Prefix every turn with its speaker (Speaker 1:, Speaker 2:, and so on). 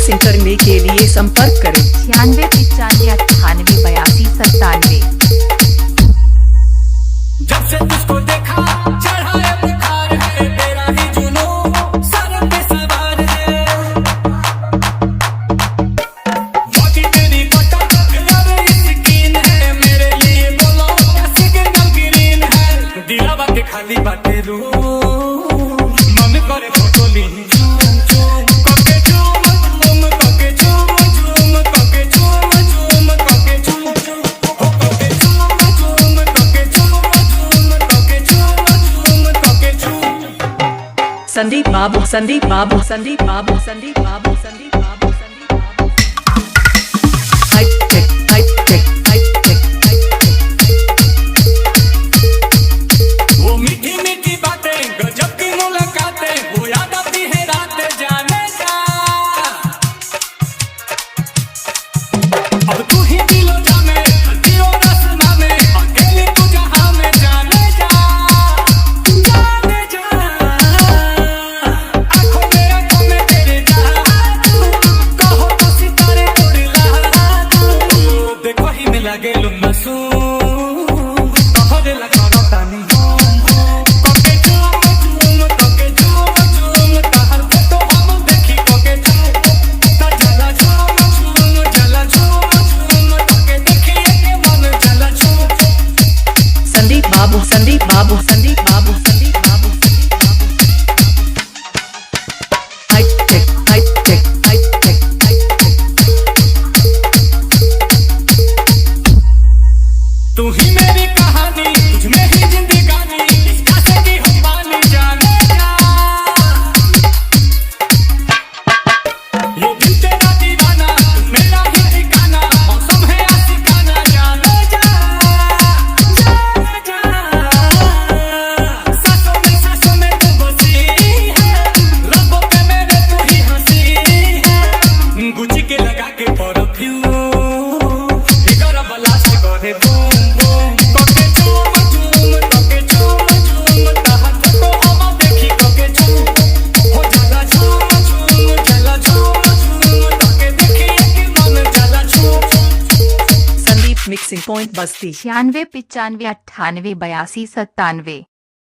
Speaker 1: Mixing करने के लिए संपर्क करें
Speaker 2: 9695988297।
Speaker 3: जब से तुझको देखा चढ़ा है बुखार है, तेरा ही जुनून सर पे सवार है। बॉडी तेरी बटा लव स्किन है, मेरे लिए बोलो क्या सिग्नल ग्रीन है। दिलावा के खाली बाटे रूम, मन करे फोटो ली झूम झूम करके झूम झूम करके झूम झूम करके झूम झूम करके झूम झूम हो करके झूम झूम करके झूम झूम करके झूम झूम करके झूम।
Speaker 1: संदीप बाबू संदीप बाबू संदीप बाबू संदीप बाबू संदीप बाबू संदीप बाबू high tech high tech high tech high tech.
Speaker 3: वो मीठी मीठी बातें गजब की मुलाकातें, वो याद आती है रात जाने का। अब तू ही दिलो जाने दियो रसना में, अकेले तू जहां में जाने जा जाने जा। आंखों में तेरे जादू, कहो तो सितारे उड़ला दू। देखो ही मिला गे लुम्मा सू, तोहरे लगा तानी कोके झूम झूम कोके झूम झूम तहर फोटो हम देखी कोके झूम ता जला झूम झूम जला झूम झूम कोके देखी के मन जला झूम।
Speaker 1: संदीप बाबू संदीप बाबू संदीप बाबू संदीप बाबू संदीप बाबू high tech high tech high tech high tech.
Speaker 3: तू ही मेरी कहानी, तुझ में ही जिंदगानी, इसका से की हम पानी जाने जा। ये दिल तेरा दीवाना, तू मेरा ही ठिकाना, मौसम है आशिकाना जाने जा जाने जा। सांसों में तू बसी है, रब्बों पे मेरे तू ही हंसी है। गुच्ची के लगा के परफ्यूम, इधर ब्लास्ट करे बूम बूम कोके झूम झूम कोके झूम झूम तहर फोटो हम देखी कोके झूम हो जला झूम झूम जला झूम झूम कोके देखी के मन जला झूम।
Speaker 1: संदीप मिक्सिंग पॉइंट बस्ती
Speaker 2: 9695988297।